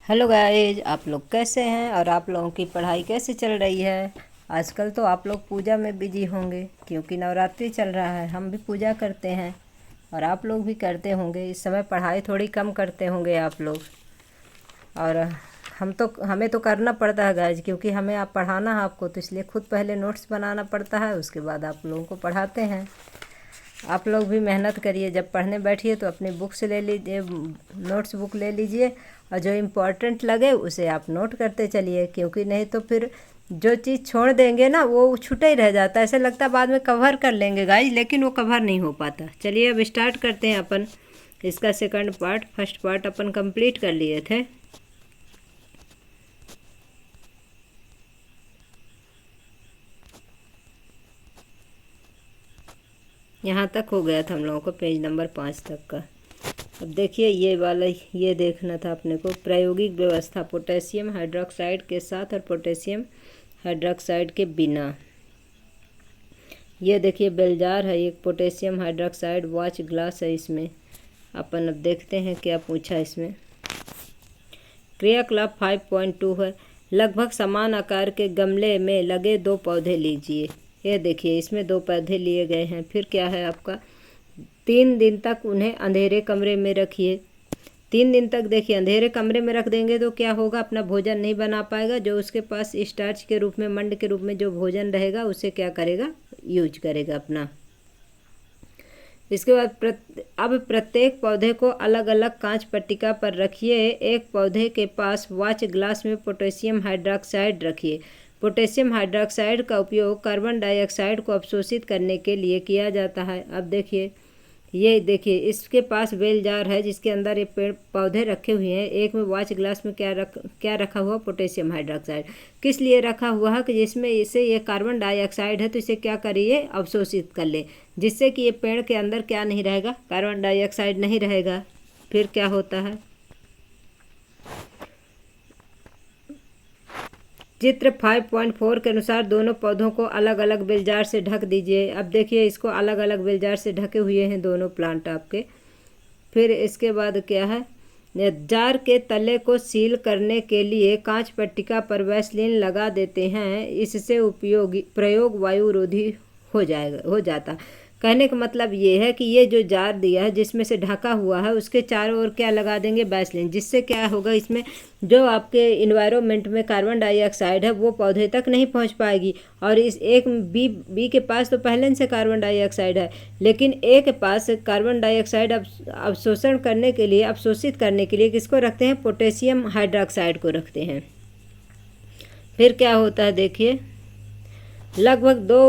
Hello guys, आप लोग कैसे हैं और आप लोगों की पढ़ाई कैसे चल रही है। आजकल तो आप लोग पूजा में बिजी होंगे क्योंकि नवरात्रि चल रहा है। हम भी पूजा करते हैं और आप लोग भी करते होंगे। इस समय पढ़ाई थोड़ी कम करते होंगे आप लोग। और हमें तो करना पड़ता है गाइज, क्योंकि हमें आप पढ़ाना है आपको, तो इसलिए खुद पहले नोट्स बनाना पड़ता है, उसके बाद आप लोगों को पढ़ाते हैं। आप लोग भी मेहनत करिए, जब पढ़ने बैठिए तो अपनी बुक से ले लीजिए, नोट्स बुक ले लीजिए और जो इम्पोर्टेंट लगे उसे आप नोट करते चलिए, क्योंकि नहीं तो फिर जो चीज़ छोड़ देंगे ना वो छूटे ही रह जाता है। ऐसे लगता है बाद में कवर कर लेंगे गाइज, लेकिन वो कवर नहीं हो पाता। चलिए अब स्टार्ट करते हैं अपन इसका सेकंड पार्ट। फर्स्ट पार्ट अपन कंप्लीट कर लिए थे। यहाँ तक हो गया था हम लोगों को, पेज नंबर 5 तक का। अब देखिए ये वाला, ये देखना था अपने को, प्रायोगिक व्यवस्था पोटेशियम हाइड्रोक्साइड के साथ और पोटेशियम हाइड्रोक्साइड के बिना। ये देखिए बेलजार है, एक पोटेशियम हाइड्रोक्साइड वॉच ग्लास है। इसमें अपन अब देखते हैं क्या पूछा इसमें। क्रियाकलाप 5.2 है। लगभग समान आकार के गमले में लगे 2 पौधे लीजिए। ये देखिए इसमें 2 पौधे लिए गए हैं। फिर क्या है आपका, 3 दिन तक उन्हें अंधेरे कमरे में रखिए। 3 दिन तक देखिए अंधेरे कमरे में रख देंगे तो क्या होगा, अपना भोजन नहीं बना पाएगा। जो उसके पास स्टार्च के रूप में, मंड के रूप में जो भोजन रहेगा उसे क्या करेगा, यूज करेगा अपना। इसके बाद अब प्रत्येक पौधे को अलग अलग कांच पट्टिका पर रखिए। एक पौधे के पास वॉच ग्लास में पोटेशियम हाइड्रोक्साइड रखिए। पोटेशियम हाइड्रोक्साइड का उपयोग कार्बन डाइऑक्साइड को अवशोषित करने के लिए किया जाता है। अब देखिए, ये देखिए इसके पास बेल जार है जिसके अंदर ये पेड़ पौधे रखे हुए हैं। एक में वॉच ग्लास में क्या रखा हुआ, पोटेशियम हाइड्रोक्साइड। किस लिए रखा हुआ है कि जिसमें इसे ये कार्बन डाइऑक्साइड है तो इसे क्या करिए, अवशोषित कर ले, जिससे कि ये पेड़ के अंदर क्या नहीं रहेगा, कार्बन डाइऑक्साइड नहीं रहेगा। फिर क्या होता है, चित्र 5.4 के अनुसार दोनों पौधों को अलग अलग बेलजार से ढक दीजिए। अब देखिए इसको अलग अलग बेलजार से ढके हुए हैं दोनों प्लांट आपके। फिर इसके बाद क्या है, जार के तले को सील करने के लिए कांच पट्टिका पर वैसलीन लगा देते हैं। इससे प्रयोग वायुरोधी हो जाता। कहने का मतलब ये है कि ये जो जार दिया है जिसमें से ढका हुआ है उसके चारों ओर क्या लगा देंगे, वैसलीन। जिससे क्या होगा, इसमें जो आपके इन्वायरमेंट में कार्बन डाइऑक्साइड है वो पौधे तक नहीं पहुंच पाएगी। और इस एक बी के पास तो पहले से कार्बन डाइऑक्साइड है, लेकिन ए के पास कार्बन डाइऑक्साइड अवशोषण करने के लिए, अवशोषित करने के लिए किसको रखते हैं, पोटेशियम हाइड्रोक्साइड को रखते हैं। फिर क्या होता है देखिए, लगभग 2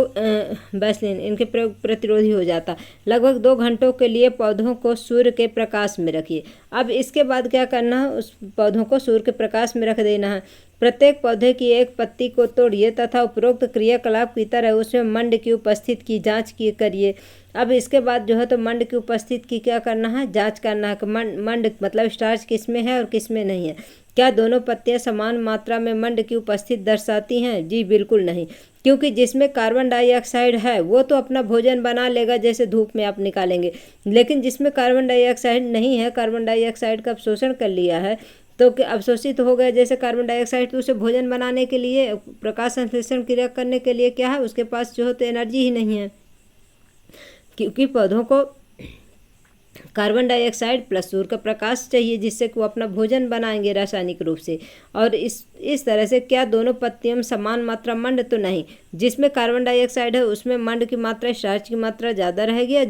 वैसलीन इनके प्रयोग प्रतिरोधी हो जाता। लगभग 2 घंटों के लिए पौधों को सूर्य के प्रकाश में रखिए। अब इसके बाद क्या करना है, उस पौधों को सूर्य के प्रकाश में रख देना है। प्रत्येक पौधे की एक पत्ती को तोड़िए तथा उपरोक्त क्रियाकलाप की तरह उसमें मंड की उपस्थिति की जांच की करिए। अब इसके बाद जो है तो मंड की उपस्थिति की क्या करना है, जांच करना है कि मंड मतलब स्टार्च किस में है और किस में नहीं है। क्या दोनों पत्तियां समान मात्रा में मंड की उपस्थिति दर्शाती हैं? जी बिल्कुल नहीं, क्योंकि जिसमें कार्बन डाइऑक्साइड है वो तो अपना भोजन बना लेगा, जैसे धूप में आप निकालेंगे। लेकिन जिसमें कार्बन डाइऑक्साइड नहीं है, कार्बन डाइऑक्साइड का अवशोषण कर लिया है, तो अवशोषित हो गया जैसे कार्बन डाइऑक्साइड, तो उसे भोजन बनाने के लिए, प्रकाश संश्लेषण क्रिया करने के लिए क्या है, उसके पास जो है तो एनर्जी ही नहीं है। क्योंकि पौधों को कार्बन डाइऑक्साइड प्लस सूर्य का प्रकाश चाहिए, जिससे कि वो अपना भोजन बनाएंगे रासायनिक रूप से। और इस तरह से क्या दोनों पत्तियों में समान मात्रा मंड तो नहीं, जिसमें कार्बन डाइऑक्साइड है उसमें मंड की मात्रा, स्टार्च की मात्रा ज़्यादा रहेगी, और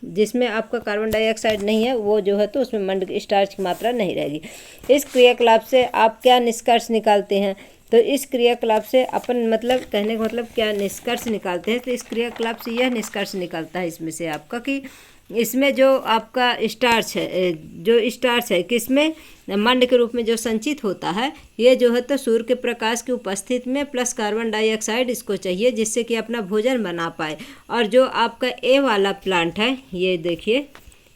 जिसमें आपका कार्बन डाइऑक्साइड नहीं है वो जो है तो उसमें मंड स्टार्च की मात्रा नहीं रहेगी। इस क्रियाकलाप से आप क्या निष्कर्ष निकालते हैं, तो इस क्रियाकलाप से अपन मतलब कहने का मतलब क्या निष्कर्ष निकालते हैं, तो इस क्रियाकलाप से यह निष्कर्ष निकलता है इसमें से आपका कि इसमें जो आपका स्टार्च है, जो स्टार्च है किसमें, मंड के रूप में जो संचित होता है, ये जो है तो सूर्य के प्रकाश की उपस्थिति में प्लस कार्बन डाइऑक्साइड इसको चाहिए, जिससे कि अपना भोजन बना पाए। और जो आपका ए वाला प्लांट है, ये देखिए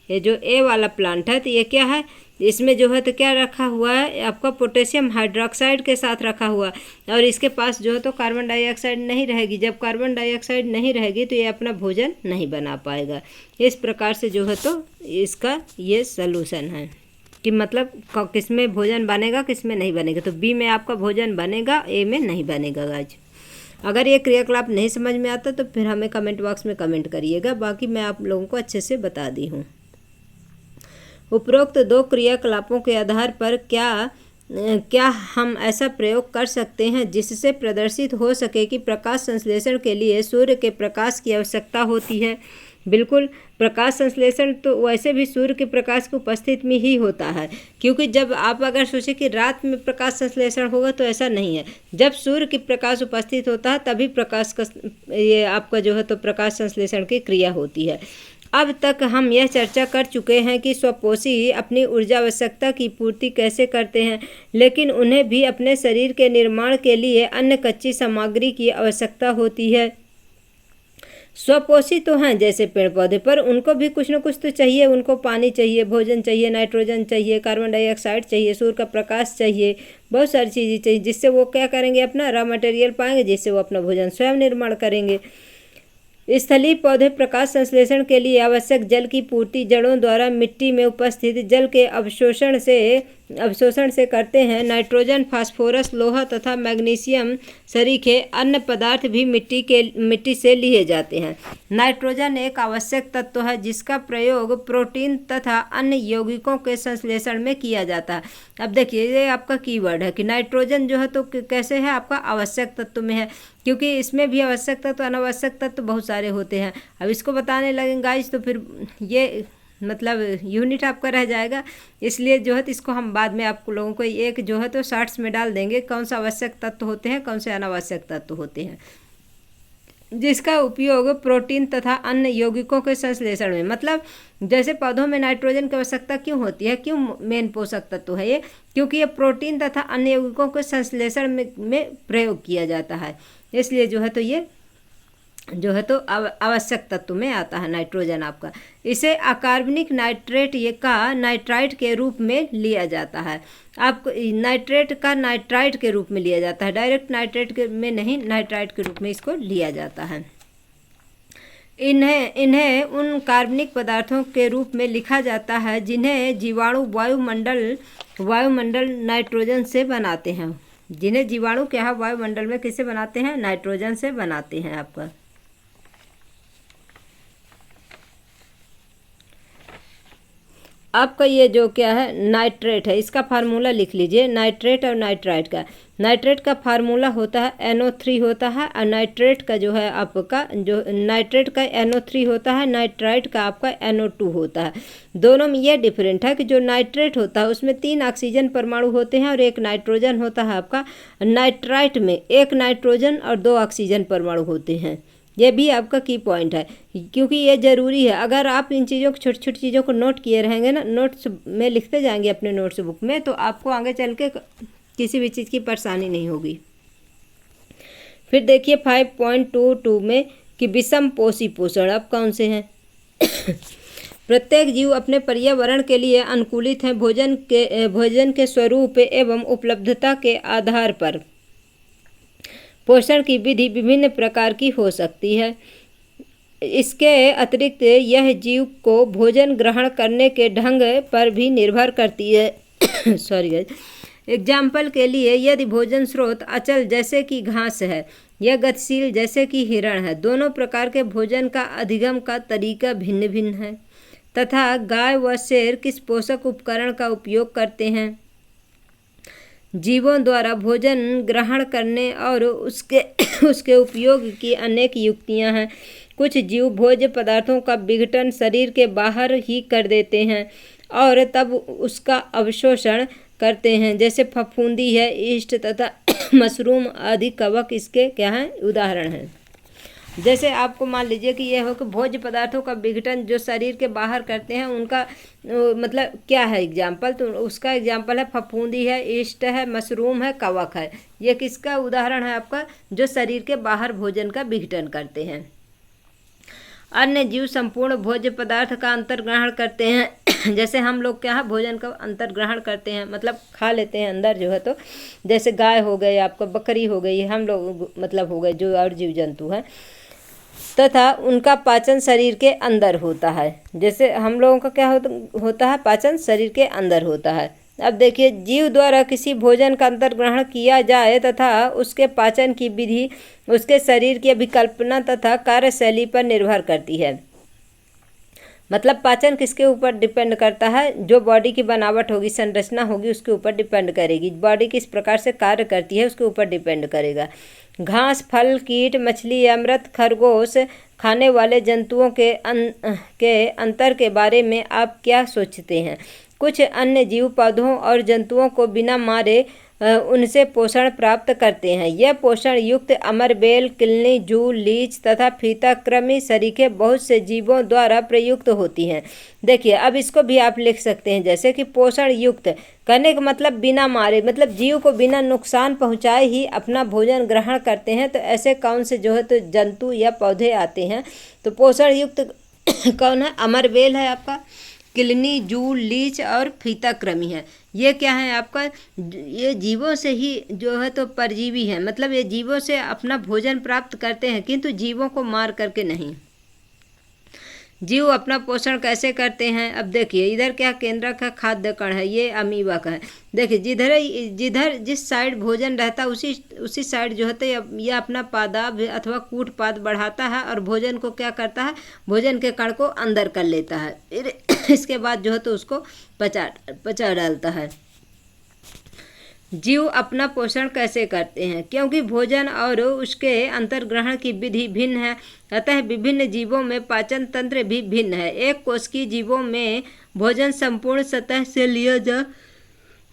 ये जो ए वाला प्लांट है, तो ये क्या है, इसमें जो है तो क्या रखा हुआ है आपका, पोटेशियम हाइड्रोक्साइड के साथ रखा हुआ, और इसके पास जो है तो कार्बन डाइऑक्साइड नहीं रहेगी। जब कार्बन डाइऑक्साइड नहीं रहेगी तो ये अपना भोजन नहीं बना पाएगा। इस प्रकार से जो है तो इसका ये सलूशन है। कि मतलब किस में भोजन बनेगा किस में नहीं बनेगा। तो बी में आपका भोजन बनेगा, ए में नहीं बनेगा गाइज। अगर ये क्रियाकलाप नहीं समझ में आता तो फिर हमें कमेंट बॉक्स में कमेंट करिएगा, बाकी मैं आप लोगों को अच्छे से बता दी हूँ। उपरोक्त दो क्रियाकलापों के आधार पर क्या हम ऐसा प्रयोग कर सकते हैं जिससे प्रदर्शित हो सके कि प्रकाश संश्लेषण के लिए सूर्य के प्रकाश की आवश्यकता होती है। बिल्कुल, प्रकाश संश्लेषण तो वैसे भी सूर्य के प्रकाश की उपस्थिति में ही होता है, क्योंकि जब आप अगर सोचें कि रात में प्रकाश संश्लेषण होगा तो ऐसा नहीं है। जब सूर्य की प्रकाश उपस्थित होता है तभी प्रकाश का ये आपका जो है तो प्रकाश संश्लेषण की क्रिया होती है। अब तक हम यह चर्चा कर चुके हैं कि स्वपोषी अपनी ऊर्जा आवश्यकता की पूर्ति कैसे करते हैं, लेकिन उन्हें भी अपने शरीर के निर्माण के लिए अन्य कच्ची सामग्री की आवश्यकता होती है। स्वपोषी तो हैं जैसे पेड़ पौधे, पर उनको भी कुछ न कुछ तो चाहिए। उनको पानी चाहिए, भोजन चाहिए, नाइट्रोजन चाहिए, कार्बन डाइऑक्साइड चाहिए, सूर्य का प्रकाश चाहिए, बहुत सारी चीज़ें चाहिए, जिससे वो क्या करेंगे, अपना रॉ मटेरियल पाएंगे, जिससे वो अपना भोजन स्वयं निर्माण करेंगे। स्थलीय पौधे प्रकाश संश्लेषण के लिए आवश्यक जल की पूर्ति जड़ों द्वारा मिट्टी में उपस्थित जल के अवशोषण से करते हैं। नाइट्रोजन, फास्फोरस, लोहा तथा मैग्नीशियम सरीखे अन्य पदार्थ भी मिट्टी से लिए जाते हैं। नाइट्रोजन एक आवश्यक तत्व है जिसका प्रयोग प्रोटीन तथा अन्य यौगिकों के संश्लेषण में किया जाता है। अब देखिए, ये आपका कीवर्ड है कि नाइट्रोजन जो है तो कैसे है, आपका आवश्यक तत्व में है, क्योंकि इसमें भी आवश्यक तत्व अनावश्यक तत्व बहुत सारे होते हैं। अब इसको बताने लगेंगे गाइस तो फिर ये मतलब यूनिट आपका रह जाएगा, इसलिए जो है तो इसको हम बाद में आप लोगों को एक जो है तो शॉर्ट्स में डाल देंगे, कौन सा आवश्यक तत्व होते हैं, कौन से अनावश्यक तत्व होते हैं, जिसका उपयोग प्रोटीन तथा अन्य यौगिकों के संश्लेषण में, मतलब जैसे पौधों में नाइट्रोजन की आवश्यकता क्यों होती है, क्यों मेन पोषक तत्व है ये, क्योंकि ये प्रोटीन तथा अन्य यौगिकों के संश्लेषण में प्रयोग किया जाता है, इसलिए जो है तो ये जो है तो आवश्यक तत्व में आता है नाइट्रोजन आपका। इसे अकार्बनिक नाइट्राइट के रूप में लिया जाता है। आपको नाइट्रेट का नाइट्राइट के रूप में लिया जाता है, डायरेक्ट नाइट्रेट में नहीं, नाइट्राइट के रूप में इसको लिया जाता है। इन्हें उन कार्बनिक पदार्थों के रूप में लिखा जाता है जिन्हें जीवाणु वायुमंडल नाइट्रोजन से बनाते हैं। जिन्हें जीवाणु क्या है वायुमंडल में किससे बनाते हैं, नाइट्रोजन से बनाते हैं आपका। आपका ये जो क्या है नाइट्रेट है, इसका फार्मूला लिख लीजिए, नाइट्रेट और नाइट्राइट का। नाइट्रेट का फार्मूला होता है NO3 होता है, और नाइट्रेट का जो है आपका जो नाइट्रेट का NO3 होता है, नाइट्राइट का आपका NO2 होता है। दोनों में ये डिफरेंट है कि जो नाइट्रेट होता है उसमें 3 ऑक्सीजन परमाणु होते हैं और 1 नाइट्रोजन होता है आपका। नाइट्राइट में 1 नाइट्रोजन और 2 ऑक्सीजन परमाणु होते हैं। ये भी आपका की पॉइंट है, क्योंकि ये ज़रूरी है। अगर आप इन चीज़ों को छोटी छोटी चीज़ों को नोट किए रहेंगे ना, नोट्स में लिखते जाएंगे अपने नोट्स बुक में, तो आपको आगे चल के किसी भी चीज़ की परेशानी नहीं होगी। फिर देखिए 5.22 में कि विषम पोषी पोषण अब कौन से हैं। प्रत्येक जीव अपने पर्यावरण के लिए अनुकूलित है। भोजन के स्वरूप एवं उपलब्धता के आधार पर पोषण की विधि विभिन्न प्रकार की हो सकती है। इसके अतिरिक्त यह जीव को भोजन ग्रहण करने के ढंग पर भी निर्भर करती है। सॉरी, एग्जाम्पल के लिए यदि भोजन स्रोत अचल जैसे कि घास है या गतिशील जैसे कि हिरण है, दोनों प्रकार के भोजन का अधिगम का तरीका भिन्न भिन्न है तथा गाय व शेर किस पोषक उपकरण का उपयोग करते हैं। जीवों द्वारा भोजन ग्रहण करने और उसके उपयोग की अनेक युक्तियां हैं। कुछ जीव भोज्य पदार्थों का विघटन शरीर के बाहर ही कर देते हैं और तब उसका अवशोषण करते हैं, जैसे फफूंदी है, ईस्ट तथा मशरूम आदि कवक इसके क्या हैं, उदाहरण हैं। जैसे आपको मान लीजिए कि यह हो कि भोज्य पदार्थों का विघटन जो शरीर के बाहर करते हैं उनका मतलब क्या है एग्जाम्पल, तो उसका एग्जाम्पल है फफूंदी है, ईस्ट है, मशरूम है, कवक है। ये किसका उदाहरण है आपका, जो शरीर के बाहर भोजन का विघटन करते हैं। अन्य जीव संपूर्ण भोज्य पदार्थ का अंतर्ग्रहण करते हैं। जैसे हम लोग क्या है भोजन का अंतर्ग्रहण करते हैं, मतलब खा लेते हैं अंदर जो है, तो जैसे गाय हो गई, आपका बकरी हो गई, हम लोग मतलब हो गए जो और जीव जंतु हैं। तथा उनका पाचन शरीर के अंदर होता है। जैसे हम लोगों का क्या होता है, पाचन शरीर के अंदर होता है। अब देखिए, जीव द्वारा किसी भोजन का अंतर्ग्रहण किया जाए तथा उसके पाचन की विधि उसके शरीर की अभिकल्पना तथा कार्यशैली पर निर्भर करती है। मतलब पाचन किसके ऊपर डिपेंड करता है, जो बॉडी की बनावट होगी, संरचना होगी, उसके ऊपर डिपेंड करेगी। बॉडी किस प्रकार से कार्य करती है उसके ऊपर डिपेंड करेगा। घास, फल, कीट, मछली या मृत खरगोश खाने वाले जंतुओं के अंतर के बारे में आप क्या सोचते हैं? कुछ अन्य जीव पौधों और जंतुओं को बिना मारे उनसे पोषण प्राप्त करते हैं। यह पोषण युक्त अमरबेल, किलनी, जूल, लीच तथा फीताकृमि सरीखे बहुत से जीवों द्वारा प्रयुक्त होती हैं। देखिए, अब इसको भी आप लिख सकते हैं, जैसे कि पोषण युक्त करने का मतलब बिना मारे, मतलब जीव को बिना नुकसान पहुंचाए ही अपना भोजन ग्रहण करते हैं। तो ऐसे कौन से जो है तो जंतु या पौधे आते हैं? तो पोषण युक्त कौन है? अमरबेल है आपका, किलनी, जूल, लीच और फीताकृमि है। ये क्या है आपका? ये जीवों से ही जो है तो परजीवी है, मतलब ये जीवों से अपना भोजन प्राप्त करते हैं, किंतु जीवों को मार करके नहीं। जीव अपना पोषण कैसे करते हैं? अब देखिए, इधर क्या केंद्रक है, खाद्य कण है, ये अमीबा का है। देखिए, जिधर जिस साइड भोजन रहता है उसी साइड जो होता है यह अपना पादाभ अथवा कूटपाद बढ़ाता है और भोजन को क्या करता है, भोजन के कण को अंदर कर लेता है। फिर इसके बाद जो है तो उसको पचा डालता है। जीव अपना पोषण कैसे करते हैं? क्योंकि भोजन और उसके अंतर्ग्रहण की विधि भिन्न है, अतः विभिन्न जीवों में पाचन तंत्र भी भिन्न है। एक कोशिकीय जीवों में भोजन संपूर्ण सतह से लिया जा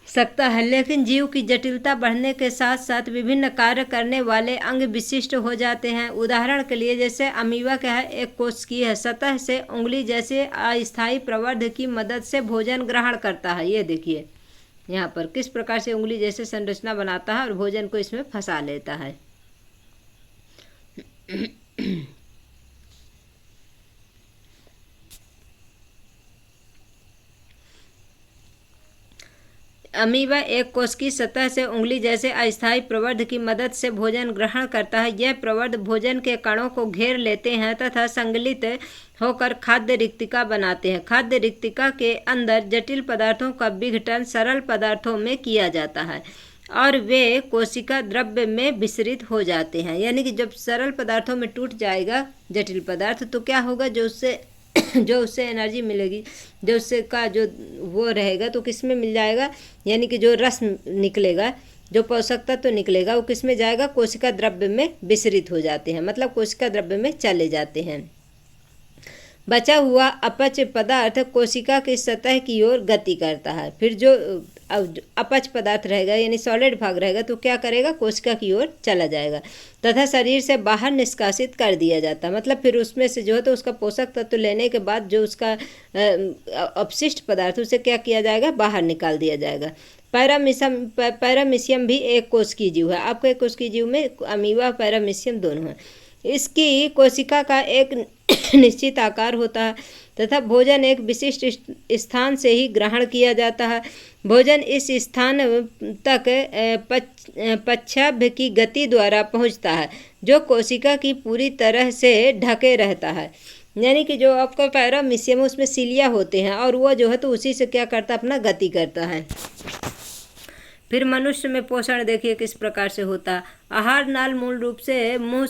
सकता है, लेकिन जीव की जटिलता बढ़ने के साथ साथ विभिन्न कार्य करने वाले अंग विशिष्ट हो जाते हैं। उदाहरण के लिए जैसे अमीबा क्या है, एक कोशिकीय है, सतह से उंगली जैसे अस्थायी प्रवर्ध की मदद से भोजन ग्रहण करता है। ये देखिए यहाँ पर किस प्रकार से उंगली जैसे संरचना बनाता है और भोजन को इसमें फंसा लेता है। अमीबा एक कोश की सतह से उंगली जैसे अस्थायी प्रवर्ध की मदद से भोजन ग्रहण करता है। यह प्रवर्ध भोजन के कणों को घेर लेते हैं तथा संगलित होकर खाद्य रिक्तिका बनाते हैं। खाद्य रिक्तिका के अंदर जटिल पदार्थों का विघटन सरल पदार्थों में किया जाता है और वे कोशिका द्रव्य में विसरित हो जाते हैं। यानी कि जब सरल पदार्थों में टूट जाएगा जटिल पदार्थ, तो क्या होगा, जो उससे एनर्जी मिलेगी, जो उससे का जो वो रहेगा तो किस में मिल जाएगा, यानी कि जो रस निकलेगा, जो पोषक तत्व तो निकलेगा, वो किस में जाएगा, कोशिका द्रव्य में विसरित हो जाते हैं, मतलब कोशिका द्रव्य में चले जाते हैं। बचा हुआ अपच पदार्थ कोशिका की सतह की ओर गति करता है। फिर जो अपच पदार्थ रहेगा यानी सॉलिड भाग रहेगा तो क्या करेगा, कोशिका की ओर चला जाएगा तथा शरीर से बाहर निष्कासित कर दिया जाता है। मतलब फिर उसमें से जो है तो उसका पोषक तत्व लेने के बाद जो उसका अपशिष्ट पदार्थ उसे क्या किया जाएगा, बाहर निकाल दिया जाएगा। पैरामीशियम भी एक कोशिकीय जीव है। आपको एक कोशिकीय जीव में अमीबा पैरामीशियम दोनों है। इसकी कोशिका का एक निश्चित आकार होता है तथा भोजन एक विशिष्ट स्थान से ही ग्रहण किया जाता है। भोजन इस स्थान तक पश्चाभ्य की गति द्वारा पहुंचता है जो कोशिका की पूरी तरह से ढके रहता है। यानी कि जो आपका पैरामीशियम उसमें सिलिया होते हैं और वो जो है तो उसी से क्या करता है, अपना गति करता है। फिर मनुष्य में पोषण देखिए किस प्रकार से होता है। आहार नाल मूल रूप से मुंह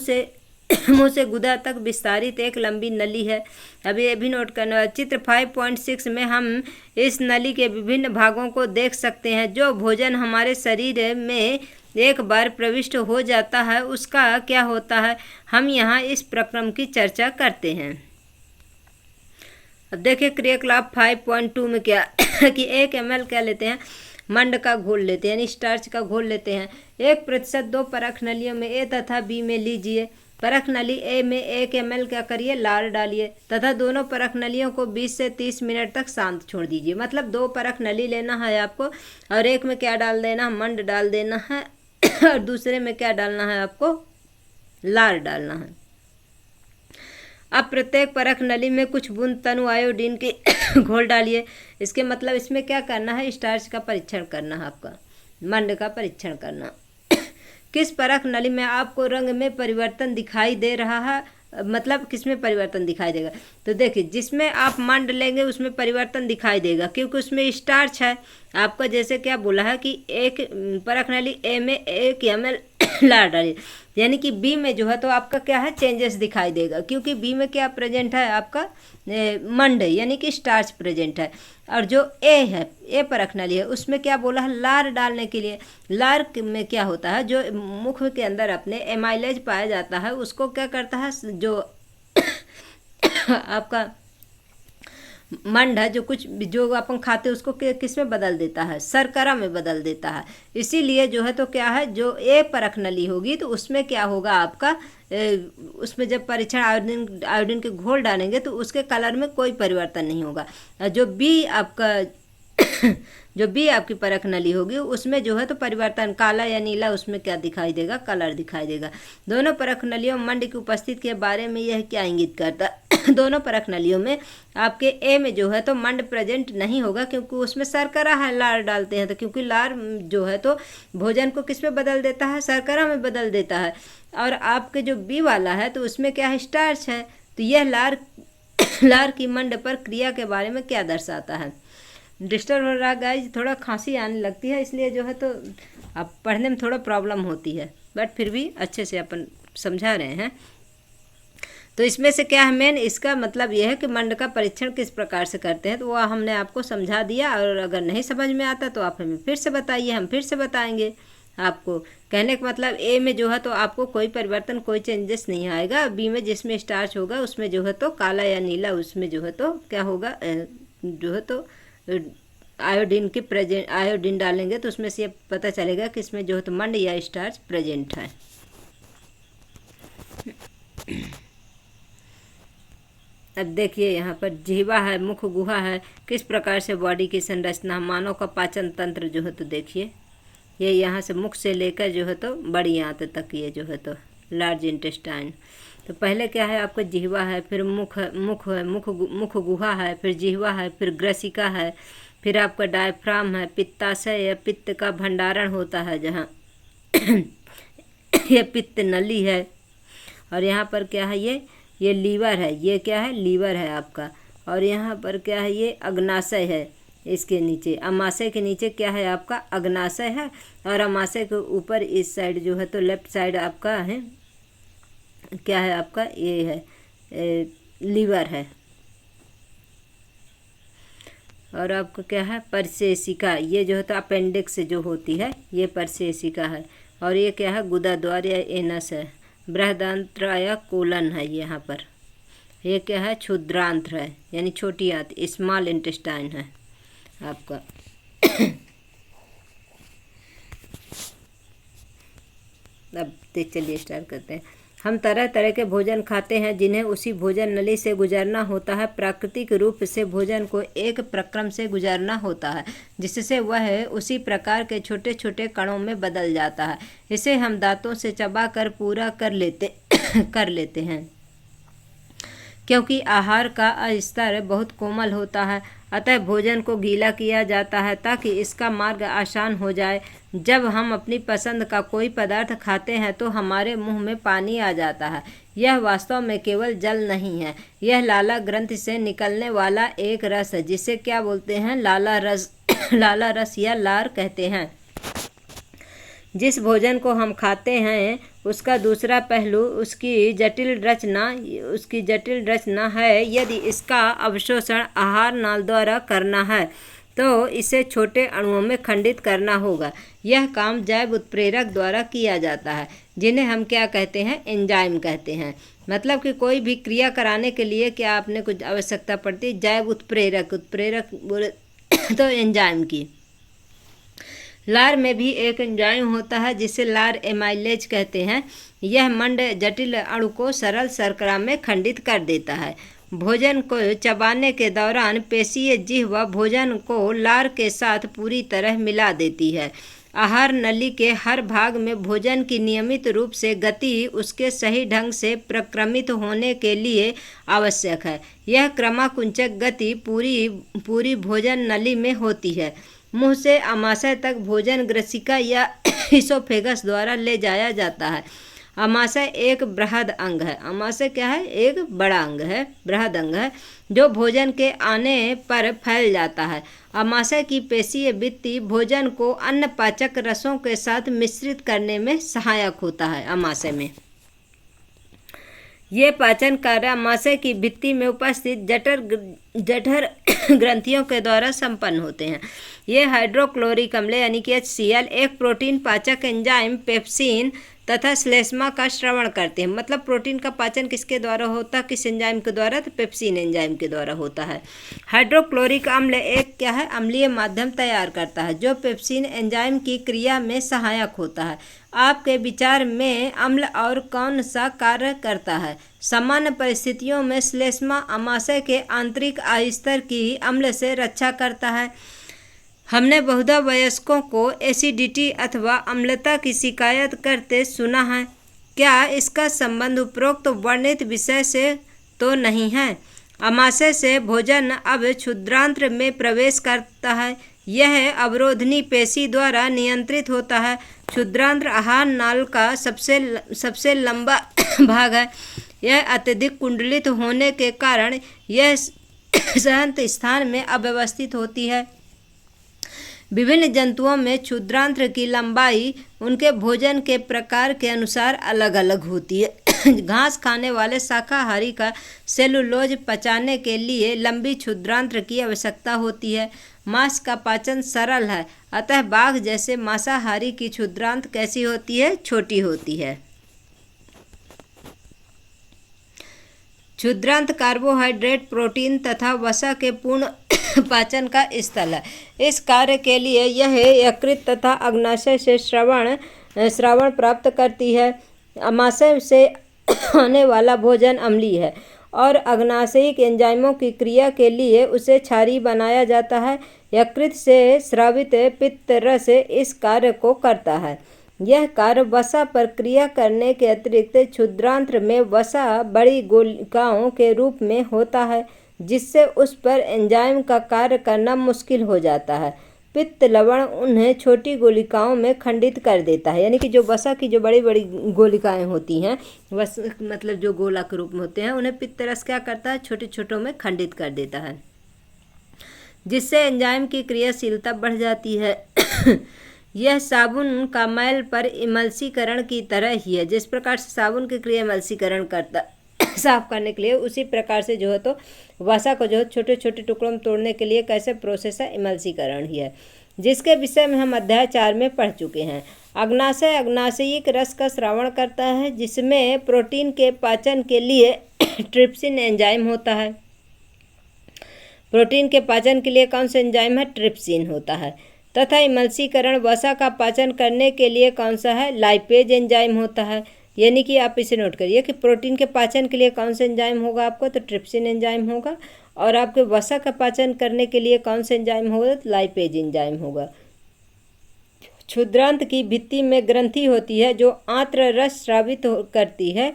से गुदा तक विस्तारित एक लंबी नली है। अभी ये भी नोट करना। चित्र 5.6 में हम इस नली के विभिन्न भागों को देख सकते हैं। जो भोजन हमारे शरीर में एक बार प्रविष्ट हो जाता है उसका क्या होता है, हम यहाँ इस प्रक्रम की चर्चा करते हैं। अब देखिए क्रियाकलाप 5.2 में क्या कि 1 ml क्या लेते हैं, मंड का घोल लेते हैं, यानी स्टार्च का घोल लेते हैं। 1% 2 परख नलियों में ए तथा बी में लीजिए। परख नली ए में 1 ml क्या करिए, लार डालिए तथा दोनों परख नलियों को 20 से 30 मिनट तक शांत छोड़ दीजिए। मतलब 2 परख नली लेना है आपको और एक में क्या डाल देना है, मंड डाल देना है और दूसरे में क्या डालना है, आपको लार डालना है। अब प्रत्येक परख नली में कुछ बूंद तनु आयोडीन के घोल डालिए। इसके मतलब इसमें क्या करना है, स्टार्च का परीक्षण करना है, आपका मंड का परीक्षण करना। किस परख नली में आपको रंग में परिवर्तन दिखाई दे रहा है, मतलब किसमें परिवर्तन दिखाई देगा। तो देखिए जिसमें आप मंड लेंगे उसमें परिवर्तन दिखाई देगा, क्योंकि उसमें स्टार्च है आपका। जैसे क्या बोला है कि एक परख नली ए में 1 ml लार डालिए, यानी कि बी में जो है तो आपका क्या है चेंजेस दिखाई देगा, क्योंकि बी में क्या प्रेजेंट है आपका मंड यानी कि स्टार्च प्रेजेंट है। और जो ए है, ए परख नली है, उसमें क्या बोला है लार डालने के लिए। लार में क्या होता है, जो मुख के अंदर अपने एमाइलेज पाया जाता है उसको क्या करता है, जो आपका मंड है, जो कुछ जो अपन खाते हैं उसको किस में बदल देता है, शर्करा में बदल देता है। इसीलिए जो है तो क्या है, जो ए परख नली होगी तो उसमें क्या होगा आपका, उसमें जब परीक्षण आयोडीन के घोल डालेंगे तो उसके कलर में कोई परिवर्तन नहीं होगा। जो बी आपका जो बी आपकी परख नली होगी उसमें जो है तो परिवर्तन काला या नीला उसमें क्या दिखाई देगा, कलर दिखाई देगा। दोनों परख नलियों में मंड की उपस्थिति के बारे में यह क्या इंगित करता है दोनों परख नलियों में आपके ए में जो है तो मंड प्रेजेंट नहीं होगा, क्योंकि उसमें शर्करा है, लार डालते हैं तो, क्योंकि लार जो है तो भोजन को किस में बदल देता है, शर्करा में बदल देता है। और आपके जो बी वाला है तो उसमें क्या है स्टार्च है, तो यह लार की मंड पर क्रिया के बारे में क्या दर्शाता है। डिस्टर्ब हो रहा गाइज, थोड़ा खांसी आने लगती है, इसलिए जो है तो अब पढ़ने में थोड़ा प्रॉब्लम होती है, बट फिर भी अच्छे से अपन समझा रहे हैं। तो इसमें से क्या है मेन, इसका मतलब यह है कि मंड का परीक्षण किस प्रकार से करते हैं, तो वह हमने आपको समझा दिया। और अगर नहीं समझ में आता तो आप हमें फिर से बताइए, हम फिर से बताएंगे आपको। कहने का मतलब ए में जो है तो आपको कोई परिवर्तन, कोई चेंजेस नहीं आएगा। बी में जिसमें स्टार्च होगा उसमें जो है तो काला या नीला उसमें जो है तो क्या होगा, जो है तो आयोडीन की प्रेजेंट, आयोडीन डालेंगे तो उसमें से ये पता चलेगा कि इसमें जो है तो मंड या स्टार्च प्रेजेंट है। अब देखिए यहाँ पर जिह्वा है, मुख गुहा है, किस प्रकार से बॉडी की संरचना, मानव का पाचन तंत्र जो है तो देखिए ये यहाँ से मुख से लेकर जो है तो बड़ी आंत तक ये जो है तो लार्ज इंटेस्टाइन। तो पहले क्या है आपका जिह्वा है, फिर मुख है, मुख गुहा है, फिर जिह्वा है, फिर ग्रसिका है, फिर आपका डायफ्राम है, पित्ताशय या पित्त का भंडारण होता है जहाँ ये पित्त नली है। और यहाँ पर क्या है ये लीवर है, ये क्या है लीवर है आपका। और यहाँ पर क्या है ये अग्नाशय है, इसके नीचे अमाशय के नीचे क्या है आपका अग्नाशय है। और अमाशय के ऊपर इस साइड जो है तो लेफ्ट साइड आपका है क्या है आपका ये है लीवर है। और आपका क्या है परसेसिका, ये जो है तो अपेंडिक्स जो होती है ये परसेसिका है। और ये क्या है गुदाद्वार या एनस है। बृहदांत्र या कोलन है यहाँ पर। ये क्या है क्षुद्रांत्र है, यानी छोटी आंत, स्मॉल इंटेस्टाइन है आपका। अब चलिए स्टार्ट करते हैं। हम तरह तरह के भोजन खाते हैं जिन्हें उसी भोजन नली से गुजरना होता है। प्राकृतिक रूप से भोजन को एक प्रक्रम से गुजरना होता है जिससे वह उसी प्रकार के छोटे छोटे कणों में बदल जाता है। इसे हम दांतों से चबा कर पूरा कर लेते हैं। क्योंकि आहार का स्तर बहुत कोमल होता है अतः भोजन को गीला किया जाता है ताकि इसका मार्ग आसान हो जाए। जब हम अपनी पसंद का कोई पदार्थ खाते हैं तो हमारे मुंह में पानी आ जाता है। यह वास्तव में केवल जल नहीं है, यह लाला ग्रंथि से निकलने वाला एक रस है जिसे क्या बोलते हैं लाला रस लाला रस या लार कहते हैं। जिस भोजन को हम खाते हैं उसका दूसरा पहलू उसकी जटिल रचना है। यदि इसका अवशोषण आहार नाल द्वारा करना है तो इसे छोटे अणुओं में खंडित करना होगा। यह काम जैव उत्प्रेरक द्वारा किया जाता है जिन्हें हम क्या कहते हैं एंजाइम कहते हैं। मतलब कि कोई भी क्रिया कराने के लिए क्या आपने कुछ आवश्यकता पड़ती है जैव उत्प्रेरक बोले तो एंजाइम की। लार में भी एक एंजाइम होता है जिसे लार एमाइलेज कहते हैं। यह मंड जटिल अणु को सरल शर्करा में खंडित कर देता है। भोजन को चबाने के दौरान पेशीय जिह्वा भोजन को लार के साथ पूरी तरह मिला देती है। आहार नली के हर भाग में भोजन की नियमित रूप से गति उसके सही ढंग से प्रक्रमित होने के लिए आवश्यक है। यह क्रमाकुंचक गति पूरी भोजन नली में होती है। मुंह से आमाशय तक भोजन ग्रसिका या इसोफेगस द्वारा ले जाया जाता है। आमाशय एक बृहद अंग है। आमाशय क्या है? एक बड़ा अंग है, बृहद अंग है, जो भोजन के आने पर फैल जाता है। आमाशय की पेशीय भित्ति भोजन को अन्य पाचक रसों के साथ मिश्रित करने में सहायक होता है। आमाशय में ये पाचन कार्य आमाशय की भित्ति में उपस्थित जठर ग्रंथियों के द्वारा संपन्न होते हैं। ये हाइड्रोक्लोरिक अम्ल यानी कि HCl एक प्रोटीन पाचक एंजाइम पेप्सिन तथा श्लेष्मा का श्रवण करते हैं। मतलब प्रोटीन का पाचन किसके द्वारा होता है? किस एंजाइम के द्वारा? तो पेप्सिन एंजाइम के द्वारा होता है। हाइड्रोक्लोरिक अम्ल एक क्या है? अम्लीय माध्यम तैयार करता है जो पेप्सिन एंजाइम की क्रिया में सहायक होता है। आपके विचार में अम्ल और कौन सा कार्य करता है? सामान्य परिस्थितियों में श्लेष्मा आमाशय के आंतरिक आयस्तर की अम्ल से रक्षा करता है। हमने बहुधा वयस्कों को एसिडिटी अथवा अम्लता की शिकायत करते सुना है। क्या इसका संबंध उपरोक्त वर्णित विषय से तो नहीं है? आमाशय से भोजन अब क्षुद्रांत्र में प्रवेश करता है। यह अवरोधनी पेशी द्वारा नियंत्रित होता है। क्षुद्रांत्र आहार नाल का सबसे लंबा भाग है। यह अत्यधिक कुंडलित होने के कारण यह सहंत स्थान में अव्यवस्थित होती है। विभिन्न जंतुओं में क्षुद्रांत्र की लंबाई उनके भोजन के प्रकार के अनुसार अलग अलग होती है। घास खाने वाले शाकाहारी का सेलुलोज पचाने के लिए लंबी क्षुद्रांत्र की आवश्यकता होती है। मांस का पाचन सरल है, अतः बाघ जैसे मांसाहारी की क्षुद्रांत्र कैसी होती है? छोटी होती है। क्षुद्रांत कार्बोहाइड्रेट, प्रोटीन तथा वसा के पूर्ण पाचन का स्थल है। इस कार्य के लिए यह यकृत तथा अग्नाशय से श्रावण प्राप्त करती है। आमाशय से आने वाला भोजन अम्लीय है और अग्नाशयिक एंजाइमों की क्रिया के लिए उसे क्षारीय बनाया जाता है। यकृत से स्रावित पित्त रस इस कार्य को करता है। यह कार्य वसा पर क्रिया करने के अतिरिक्त क्षुद्रांत्र में वसा बड़ी गोलिकाओं के रूप में होता है, जिससे उस पर एंजाइम का कार्य करना मुश्किल हो जाता है। पित्त लवण उन्हें छोटी गोलिकाओं में खंडित कर देता है। यानी कि जो वसा की जो बड़ी बड़ी गोलिकाएं होती हैं, मतलब जो गोला के रूप में होते हैं, उन्हें पित्त रस क्या करता है? छोटे छोटों में खंडित कर देता है, जिससे एंजाइम की क्रियाशीलता बढ़ जाती है। यह साबुन का मैल पर इमल्सीकरण की तरह ही है। जिस प्रकार से साबुन की क्रिया इमल्सीकरण करता साफ करने के लिए, उसी प्रकार से जो है तो वसा को जो है छोटे छोटे टुकड़ों में तोड़ने के लिए कैसे प्रोसेस है? इमल्सीकरण ही है, जिसके विषय में हम अध्याय 4 में पढ़ चुके हैं। अग्नाशय अग्नाशयिक रस का श्रावण करता है, जिसमें प्रोटीन के पाचन के लिए ट्रिप्सिन एंजाइम होता है। प्रोटीन के पाचन के लिए कौन सा एंजाइम है? ट्रिप्सिन होता है। तथा इमल्सीकरण वसा का पाचन करने के लिए कौन सा है? लाइपेज एंजाइम होता है। यानी कि आप इसे नोट करिए कि प्रोटीन के पाचन के लिए कौन सा एंजाइम होगा आपको? तो ट्रिप्सिन एंजाइम होगा। और आपके वसा का पाचन करने के लिए कौन सा एंजाइम होगा? तो लाइपेज एंजाइम होगा। क्षुद्रांत की भित्ति में ग्रंथि होती है जो आंत्र रस स्रावित करती है,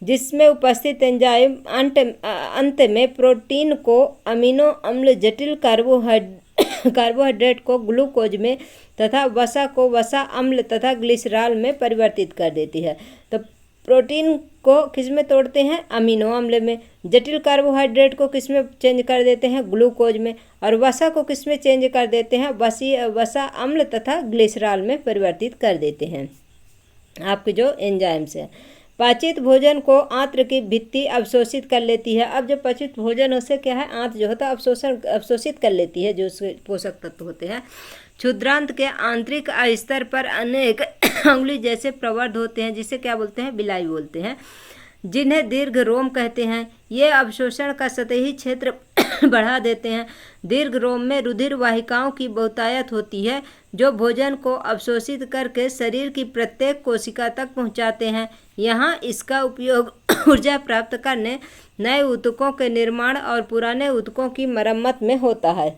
जिसमें उपस्थित एंजाइम अंत में प्रोटीन को अमीनो अम्ल, जटिल कार्बोहाइड्रेट को ग्लूकोज में तथा वसा को वसा अम्ल तथा ग्लिसरॉल में परिवर्तित कर देती है। तो प्रोटीन को किस में तोड़ते हैं? अमीनो अम्ल में। जटिल कार्बोहाइड्रेट को किस में चेंज कर देते हैं? ग्लूकोज में। और वसा को किस में चेंज कर देते हैं? वसा अम्ल तथा ग्लिसरॉल में परिवर्तित कर देते हैं आपके जो एंजाइम्स है। पाचित भोजन को आंत्र की भित्ति अवशोषित कर लेती है। अब जो पचित भोजन उससे क्या है? आंत्र जो होता है अवशोषित कर लेती है, जो उसके पोषक तत्व होते हैं। क्षुद्रांत के आंतरिक स्तर पर अनेक अंगुली जैसे प्रवर्ध होते हैं, जिसे क्या बोलते हैं? बिलाई बोलते हैं, जिन्हें दीर्घ रोम कहते हैं। ये अवशोषण का सतही क्षेत्र बढ़ा देते हैं। दीर्घ रोम में रुधिर वाहिकाओं की बहुतायत होती है, जो भोजन को अवशोषित करके शरीर की प्रत्येक कोशिका तक पहुंचाते हैं। यहाँ इसका उपयोग ऊर्जा प्राप्त करने, नए ऊतकों के निर्माण और पुराने ऊतकों की मरम्मत में होता है।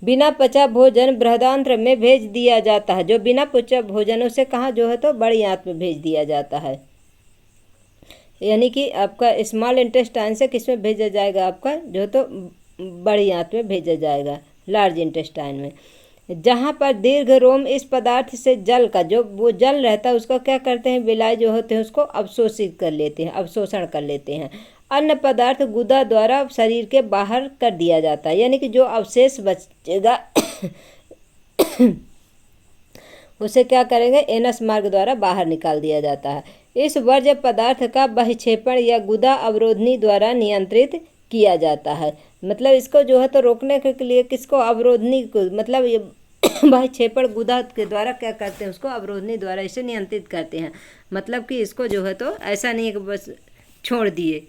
बिना पचा भोजन बृहदांत्र में भेज दिया जाता है। जो बिना पचा भोजन उसे कहाँ जो है तो बड़ी आंत में भेज दिया जाता है। यानी कि आपका स्मॉल इंटेस्टाइन से किस में भेजा जाएगा? आपका जो तो बड़ी आंत में भेजा जाएगा, लार्ज इंटेस्टाइन में। जहाँ पर दीर्घ रोम इस पदार्थ से जल का जो वो जल रहता है उसका क्या करते हैं, विलायक जो होते हैं उसको अवशोषित कर लेते हैं, अवशोषण कर लेते हैं। अन्य पदार्थ गुदा द्वारा शरीर के बाहर कर दिया जाता है, यानी कि जो अवशेष बचेगा उसे क्या करेंगे, एनस मार्ग द्वारा बाहर निकाल दिया जाता है। इस वर्ज्य पदार्थ का बहिक्षेपण या गुदा अवरोधनी द्वारा नियंत्रित किया जाता है। मतलब इसको जो है तो रोकने के लिए किसको, अवरोधनी को, मतलब ये बहिक्षेपण गुदा के द्वारा क्या करते हैं, उसको अवरोधनी द्वारा इसे नियंत्रित करते हैं। मतलब कि इसको जो है तो ऐसा नहीं है कि बस छोड़ दिए।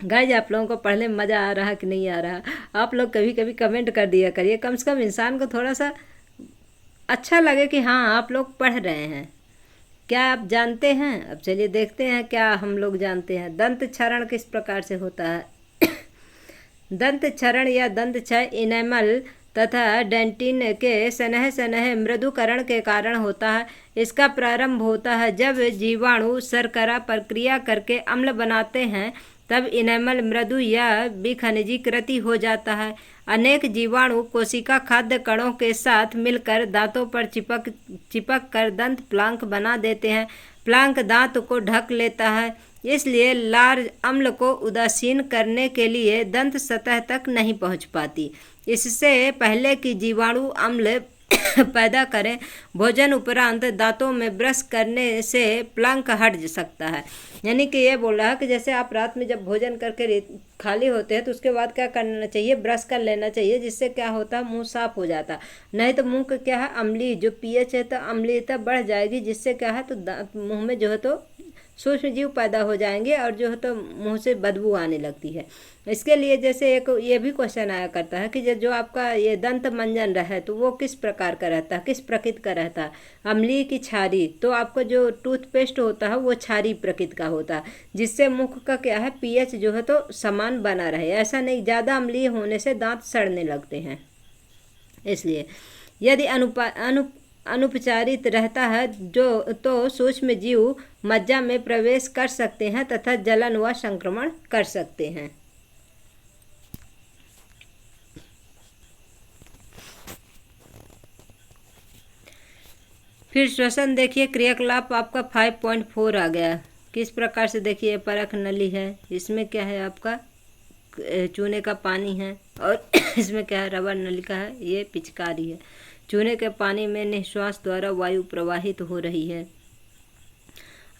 गाइज आप लोगों को पढ़ने में मज़ा आ रहा कि नहीं आ रहा, आप लोग कभी कभी कमेंट कर दिया करिए, कम से कम इंसान को थोड़ा सा अच्छा लगे कि हाँ आप लोग पढ़ रहे हैं। क्या आप जानते हैं, अब चलिए देखते हैं क्या हम लोग जानते हैं। दंत क्षरण किस प्रकार से होता है। दंत क्षरण या दंत क्षय इनेमल तथा डेंटिन के सनह सनह मृदुकरण के कारण होता है। इसका प्रारंभ होता है जब जीवाणु शर्करा प्रक्रिया करके अम्ल बनाते हैं, तब इनेमल मृदु या विखनिजीकृत हो जाता है। अनेक जीवाणु कोशिका खाद्य कणों के साथ मिलकर दांतों पर चिपक कर दंत प्लांक बना देते हैं। प्लांक दांत को ढक लेता है, इसलिए लार अम्ल को उदासीन करने के लिए दंत सतह तक नहीं पहुंच पाती। इससे पहले कि जीवाणु अम्ल पैदा करें, भोजन उपरांत दांतों में ब्रश करने से प्लांक हट सकता है। यानी कि ये बोल रहा है कि जैसे आप रात में जब भोजन करके खाली होते हैं तो उसके बाद क्या करना चाहिए, ब्रश कर लेना चाहिए, जिससे क्या होता है, मुंह साफ हो जाता। नहीं तो मुंह का क्या है, अम्ली जो पीएच है तो अम्लीयता बढ़ जाएगी, जिससे क्या है तो मुंह में जो है तो सूक्ष्म जीव पैदा हो जाएंगे और जो है तो मुंह से बदबू आने लगती है। इसके लिए जैसे एक ये भी क्वेश्चन आया करता है कि जो आपका ये दंत मंजन रहे तो वो किस प्रकार का रहता है, किस प्रकृति का रहता है, अम्लीय की क्षारी। तो आपका जो टूथपेस्ट होता है वो क्षारी प्रकृति का होता है, जिससे मुख का क्या है, पीएच जो है तो समान बना रहे। ऐसा नहीं, ज़्यादा अम्लीय होने से दांत सड़ने लगते हैं। इसलिए यदि अनुपचारित रहता है जो तो सूक्ष्म जीव मज्जा में प्रवेश कर सकते हैं तथा जलन व संक्रमण कर सकते हैं। फिर श्वसन देखिए, क्रियाकलाप आपका 5.4 आ गया। किस प्रकार से देखिए, परख नली है, इसमें क्या है आपका चूने का पानी है, और इसमें क्या है, रबर नलिका है, ये पिचकारी है। चूने के पानी में निश्वास द्वारा वायु प्रवाहित हो रही है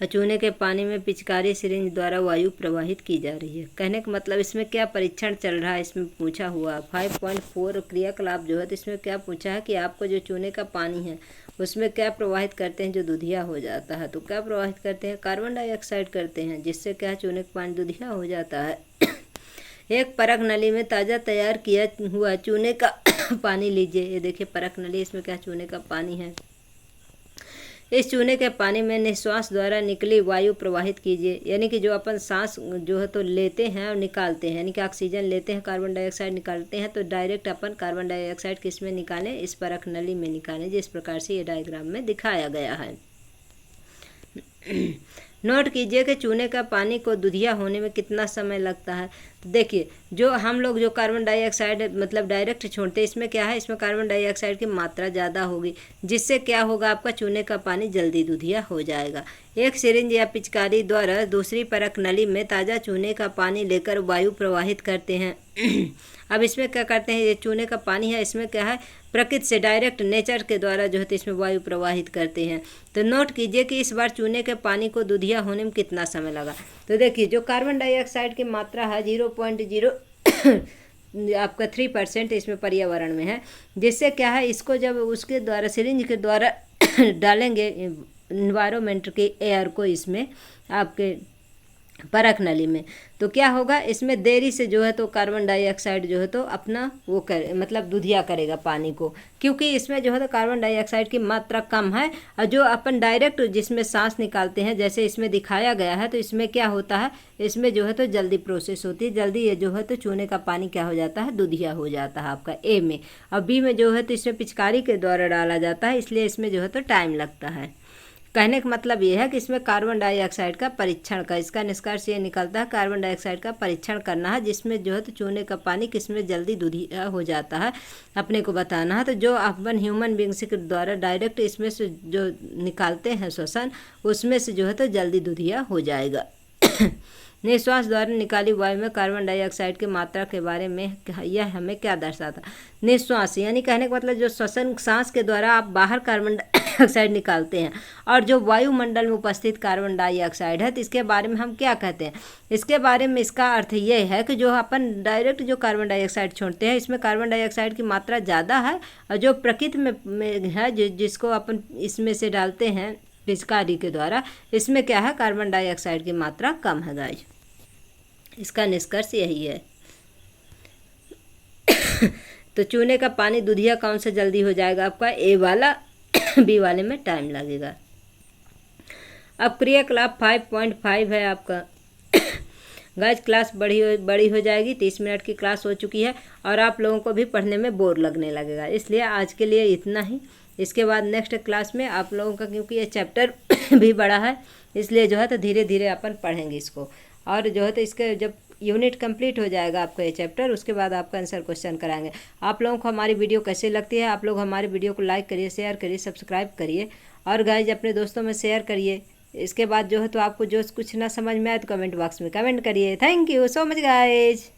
और चूने के पानी में पिचकारी सिरिंज द्वारा वायु प्रवाहित की जा रही है। कहने का मतलब इसमें क्या परीक्षण चल रहा है, इसमें पूछा हुआ 5.4 क्रियाकलाप जो है तो इसमें क्या पूछा है कि आपको जो चूने का पानी है उसमें क्या प्रवाहित करते हैं जो दुधिया हो जाता है। तो क्या प्रवाहित करते हैं, कार्बन डाइऑक्साइड करते हैं, जिससे क्या चूने का पानी दुधिया हो जाता है। एक परख नली में ताज़ा तैयार किया हुआ चूने का पानी लीजिए। ये देखिए परख नली, इसमें क्या चूने का पानी है। इस चूने के पानी में निश्वास द्वारा निकली वायु प्रवाहित कीजिए। यानी कि जो अपन सांस जो है तो लेते हैं और निकालते हैं, यानी कि ऑक्सीजन लेते हैं, कार्बन डाइऑक्साइड निकालते हैं, तो डायरेक्ट अपन कार्बन डाइऑक्साइड किस में निकालें, इस परख नली में निकालें, जिस प्रकार से ये डायग्राम में दिखाया गया है। नोट कीजिए कि चूने का पानी को दुधिया होने में कितना समय लगता है। देखिए जो हम लोग जो कार्बन डाइऑक्साइड मतलब डायरेक्ट छोड़ते हैं, इसमें क्या है, इसमें कार्बन डाइऑक्साइड की मात्रा ज़्यादा होगी, जिससे क्या होगा, आपका चूने का पानी जल्दी दुधिया हो जाएगा। एक सिरिंज या पिचकारी द्वारा दूसरी परख नली में ताज़ा चूने का पानी लेकर वायु प्रवाहित करते हैं। अब इसमें क्या करते हैं, ये चूने का पानी है, इसमें क्या है, प्रकृति से डायरेक्ट नेचर के द्वारा जो है तो इसमें वायु प्रवाहित करते हैं। तो नोट कीजिए कि इस बार चूने के पानी को दुधिया होने में कितना समय लगा। तो देखिए जो कार्बन डाइऑक्साइड की मात्रा है 0.0 आपका 3% इसमें पर्यावरण में है, जिससे क्या है, इसको जब उसके द्वारा सिरिंज के द्वारा डालेंगे इन्वायरमेंट के एयर को इसमें आपके परख नली में, तो क्या होगा, इसमें देरी से जो है तो कार्बन डाइऑक्साइड जो है तो अपना वो कर मतलब दुधिया करेगा पानी को, क्योंकि इसमें जो है तो कार्बन डाइऑक्साइड की मात्रा कम है। और जो अपन डायरेक्ट जिसमें सांस निकालते हैं, जैसे इसमें दिखाया गया है, तो इसमें क्या होता है, इसमें जो है तो जल्दी प्रोसेस होती है, जल्दी ये जो है तो चूने का पानी क्या हो जाता है, दुधिया हो जाता है आपका ए में। और बी में जो है तो इसमें पिचकारी के द्वारा डाला जाता है, इसलिए इसमें जो है तो टाइम लगता है। कहने का मतलब ये है कि इसमें कार्बन डाइऑक्साइड का परीक्षण का, इसका निष्कर्ष ये निकलता है कार्बन डाइऑक्साइड का परीक्षण करना है, जिसमें जो है तो चूने का पानी किसमें जल्दी दूधिया हो जाता है अपने को बताना है। तो जो अपन ह्यूमन बींग्स के द्वारा डायरेक्ट इसमें से जो निकालते हैं श्वसन, उसमें से जो है तो जल्दी दूधिया हो जाएगा। निश्वास द्वारा निकाली वायु में कार्बन डाइऑक्साइड की मात्रा के बारे में यह हमें क्या दर्शाता? निश्वास यानी कहने का मतलब जो श्वसन सांस के द्वारा आप बाहर कार्बन डाइऑक्साइड निकालते हैं और जो वायुमंडल में उपस्थित कार्बन डाइऑक्साइड है, तो इसके बारे में हम क्या कहते हैं? इसके बारे में इसका अर्थ ये है कि जो अपन डायरेक्ट जो कार्बन डाइऑक्साइड छोड़ते हैं, इसमें कार्बन डाइऑक्साइड की मात्रा ज़्यादा है, और जो प्रकृति में है जिसको अपन इसमें से डालते हैं पिचकारी के द्वारा, इसमें क्या है कार्बन डाइऑक्साइड की मात्रा कम है गाइस। इसका निष्कर्ष यही है। तो चूने का पानी दूधिया कौन सा जल्दी हो जाएगा आपका? ए वाला, बी वाले में टाइम लगेगा। अब क्रियाकलाप 5.5 है आपका। गाइस क्लास बड़ी हो जाएगी, 30 मिनट की क्लास हो चुकी है और आप लोगों को भी पढ़ने में बोर लगने लगेगा, इसलिए आज के लिए इतना ही। इसके बाद नेक्स्ट क्लास में आप लोगों का, क्योंकि ये चैप्टर भी बड़ा है, इसलिए जो है तो धीरे धीरे अपन पढ़ेंगे इसको, और जो है तो इसके जब यूनिट कंप्लीट हो जाएगा आपका ये चैप्टर, उसके बाद आपका आंसर क्वेश्चन कराएंगे। आप लोगों को हमारी वीडियो कैसे लगती है? आप लोग हमारी वीडियो को लाइक करिए, शेयर करिए, सब्सक्राइब करिए और गाइज अपने दोस्तों में शेयर करिए। इसके बाद जो है तो आपको जो कुछ ना समझ में आए तो कमेंट बॉक्स में कमेंट करिए। Thank you so much guys.